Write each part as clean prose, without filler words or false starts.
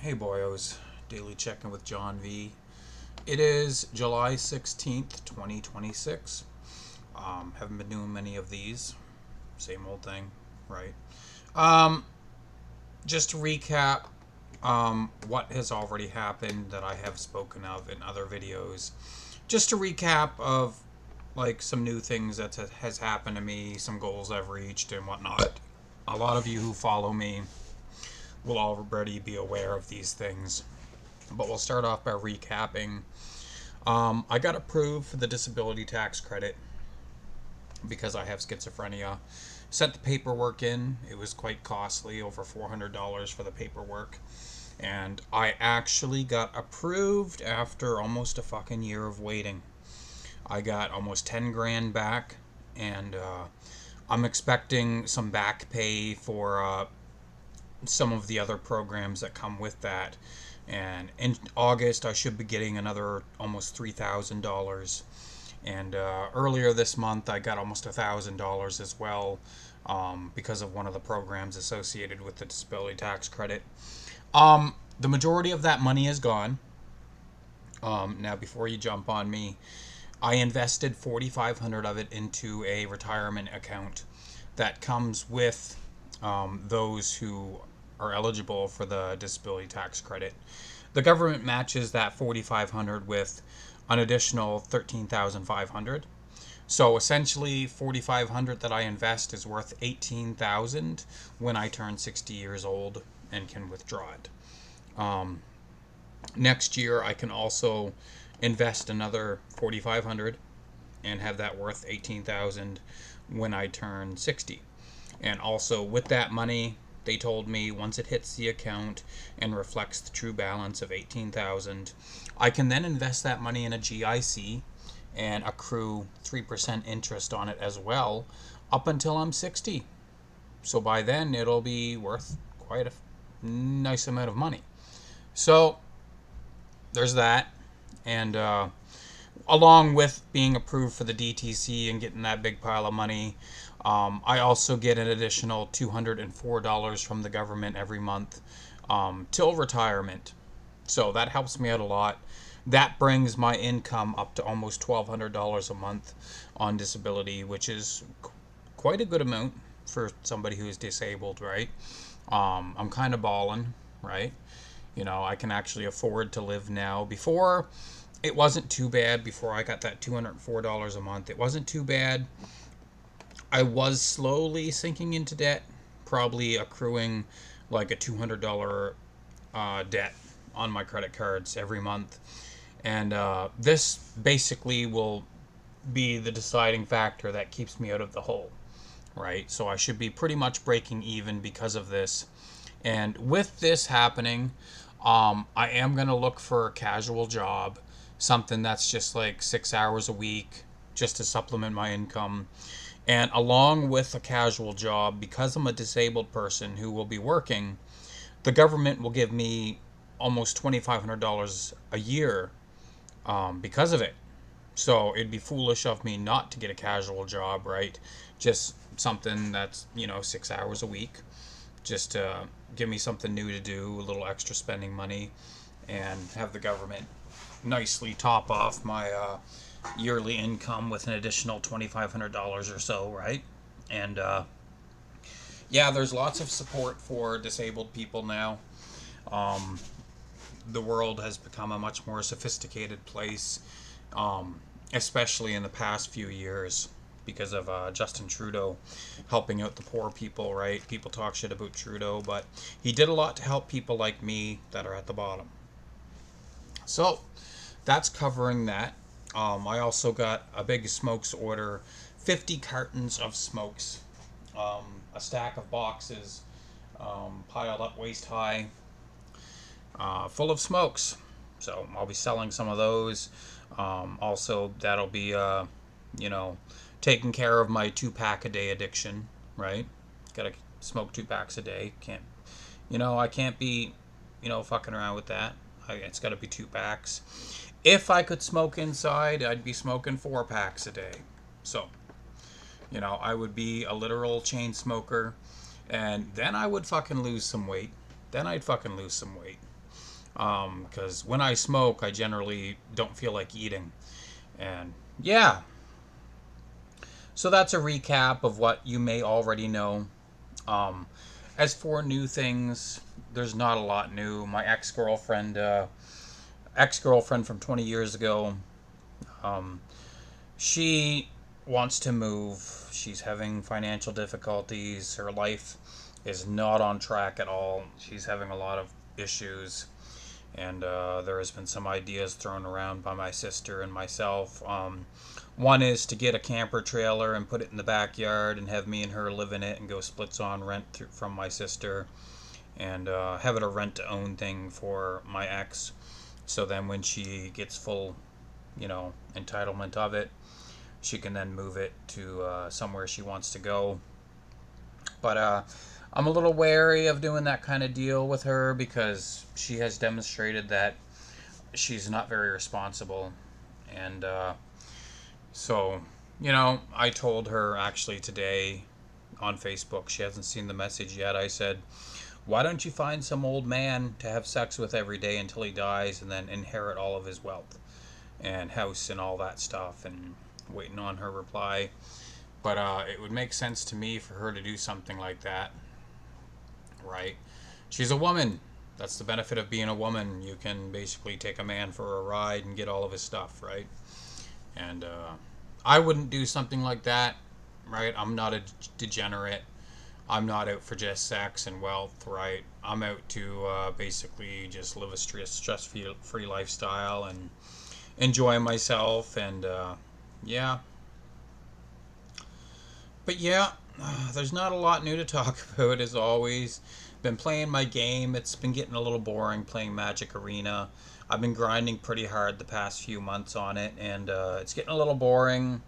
Hey boyos, daily check-in with John Vee. It is July 16th, 2026. Haven't been doing many of these. Same old thing, right? Um, just to recap what has already happened that I have spoken of in other videos. Just a recap of like some new things that has happened to me, some goals I've reached and whatnot. A lot of you who follow me will already be aware of these things. But we'll start off by recapping. I got approved for the disability tax credit because I have schizophrenia. Sent the paperwork in. It was quite costly, over $400 for the paperwork. And I actually got approved after almost a fucking year of waiting. I got almost 10 grand back, and I'm expecting some back pay for some of the other programs that come with that. And in August, I should be getting another almost $3,000. And earlier this month, I got almost $1,000 as well because of one of the programs associated with the disability tax credit. The majority of that money is gone. Now, before you jump on me, I invested 4,500 of it into a retirement account that comes with those who are eligible for the disability tax credit. The government matches that 4,500 with an additional 13,500. So essentially 4,500 that I invest is worth 18,000 when I turn 60 years old and can withdraw it. Next year I can also invest another 4,500 and have that worth 18,000 when I turn 60. And also with that money, they told me once it hits the account and reflects the true balance of 18,000, I can then invest that money in a GIC and accrue 3% interest on it as well up until I'm 60. So by then it'll be worth quite a nice amount of money. So there's that. And along with being approved for the DTC and getting that big pile of money, I also get an additional $204 from the government every month till retirement. So that helps me out a lot. That brings my income up to almost $1,200 a month on disability, which is quite a good amount for somebody who is disabled, right? I'm kind of balling, right? I can actually afford to live now. Before, it wasn't too bad. Before I got that $204 a month, it wasn't too bad. I was slowly sinking into debt, probably accruing like a $200 debt on my credit cards every month. And this basically will be the deciding factor that keeps me out of the hole, right? So I should be pretty much breaking even because of this. And with this happening, I am going to look for a casual job, something that's just like 6 hours a week, just to supplement my income. And along with a casual job, because I'm a disabled person who will be working, the government will give me almost $2,500 a year because of it. So it'd be foolish of me not to get a casual job, right? Just something that's, 6 hours a week, just to give me something new to do, a little extra spending money, and have the government nicely top off my yearly income with an additional $2,500 or so, right? And yeah, there's lots of support for disabled people now. Um, the world has become a much more sophisticated place, especially in the past few years because of Justin Trudeau helping out the poor people, right? People talk shit about Trudeau, but he did a lot to help people like me that are at the bottom. So that's covering that. I also got a big smokes order, 50 cartons of smokes, a stack of boxes piled up waist high, full of smokes. So I'll be selling some of those. Also, that'll be, you know, taking care of my 2 pack a day addiction, right? Gotta smoke 2 packs a day. I can't be, fucking around with that. It's gotta be 2 packs. If I could smoke inside, I'd be smoking 4 packs a day. So, I would be a literal chain smoker, and then I would fucking lose some weight. Then I'd fucking lose some weight. Because when I smoke, I generally don't feel like eating. And yeah, so that's a recap of what you may already know. Um, as for new things, there's not a lot new. My ex girlfriend from 20 years ago, um, she wants to move. She's having financial difficulties. Her life is not on track at all. She's having a lot of issues. And there has been some ideas thrown around by my sister and myself. One is to get a camper trailer and put it in the backyard and have me and her live in it and go splits on rent from my sister, and have it a rent to own thing for my ex. So then when she gets full, entitlement of it, she can then move it to somewhere she wants to go. But I'm a little wary of doing that kind of deal with her because she has demonstrated that she's not very responsible. And so, I told her actually today on Facebook, she hasn't seen the message yet. I said, why don't you find some old man to have sex with every day until he dies and then inherit all of his wealth and house and all that stuff? And waiting on her reply. But it would make sense to me for her to do something like that, right? She's a woman. That's the benefit of being a woman. You can basically take a man for a ride and get all of his stuff, right? And I wouldn't do something like that, right? I'm not a degenerate. I'm not out for just sex and wealth, right? I'm out to basically just live a stress-free lifestyle and enjoy myself. And yeah, but yeah, there's not a lot new to talk about as always. Been playing my game. It's been getting a little boring playing Magic Arena. I've been grinding pretty hard the past few months on it, and it's getting a little boring.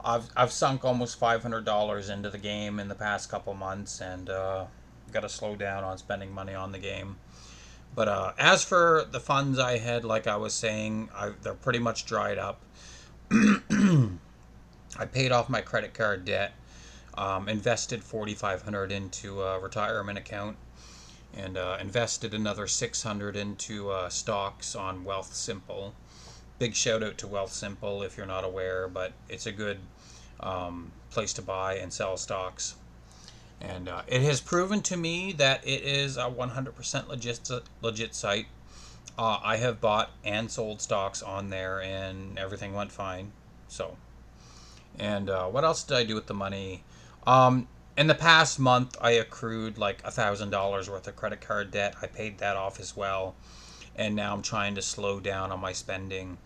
I've sunk almost $500 into the game in the past couple months, and got to slow down on spending money on the game. But as for the funds I had, like I was saying, they're pretty much dried up. I paid off my credit card debt, invested 4,500 into a retirement account, and invested another 600 into stocks on Wealth Simple. Big shout out to Wealth Simple if you're not aware, but it's a good place to buy and sell stocks. And it has proven to me that it is a 100% legit site. I have bought and sold stocks on there, and everything went fine. So, and what else did I do with the money? In the past month, I accrued like $1,000 worth of credit card debt. I paid that off as well, and now I'm trying to slow down on my spending.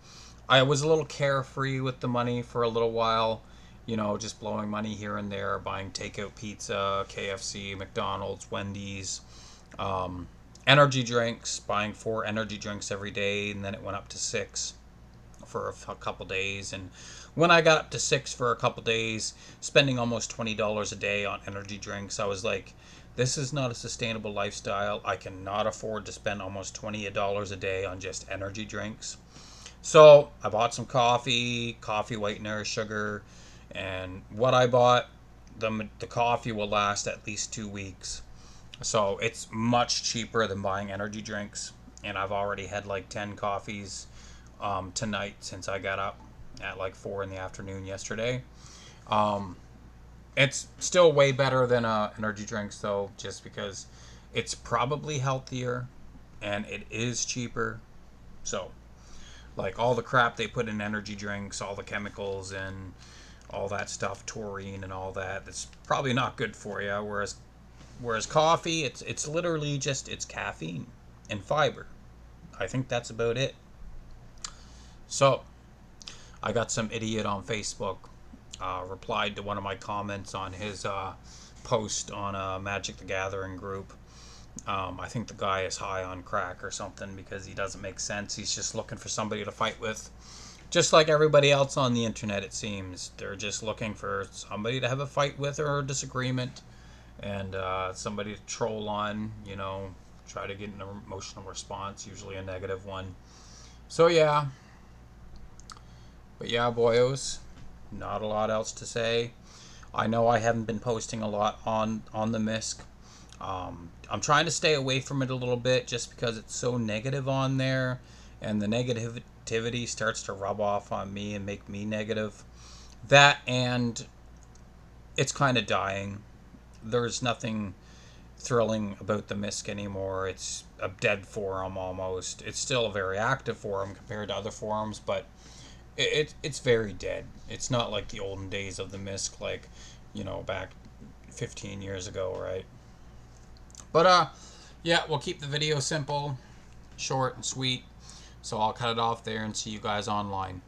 I was a little carefree with the money for a little while, just blowing money here and there, buying takeout pizza, KFC, McDonald's, Wendy's, um, energy drinks, buying 4 energy drinks every day, and then it went up to 6 for a couple days. And when I got up to 6 for a couple days, spending almost $20 a day on energy drinks, I was like, this is not a sustainable lifestyle. I cannot afford to spend almost $20 a day on just energy drinks. So I bought some coffee whitener, sugar, and what I bought, the coffee will last at least 2 weeks. So it's much cheaper than buying energy drinks. And I've already had like 10 coffees tonight since I got up at like 4 in the afternoon yesterday. Um, it's still way better than energy drinks though, just because it's probably healthier and it is cheaper. So, like all the crap they put in energy drinks, all the chemicals and all that stuff, taurine and all that, that's probably not good for you. Whereas coffee, it's literally just it's caffeine and fiber. I think that's about it. So, I got some idiot on Facebook replied to one of my comments on his post on a Magic the Gathering group. I think the guy is high on crack or something because he doesn't make sense. He's just looking for somebody to fight with. Just like everybody else on the internet, it seems. They're just looking for somebody to have a fight with or a disagreement, and somebody to troll on, try to get an emotional response, usually a negative one. So, yeah. But yeah, boyos, not a lot else to say. I know I haven't been posting a lot on the MISC. I'm trying to stay away from it a little bit just because it's so negative on there, and the negativity starts to rub off on me and make me negative. That, and it's kind of dying. There's nothing thrilling about the MISC anymore. It's a dead forum almost. It's still a very active forum compared to other forums, but it's very dead. It's not like the olden days of the MISC, like, back 15 years ago, right? But yeah, we'll keep the video simple, short and sweet. So I'll cut it off there and see you guys online.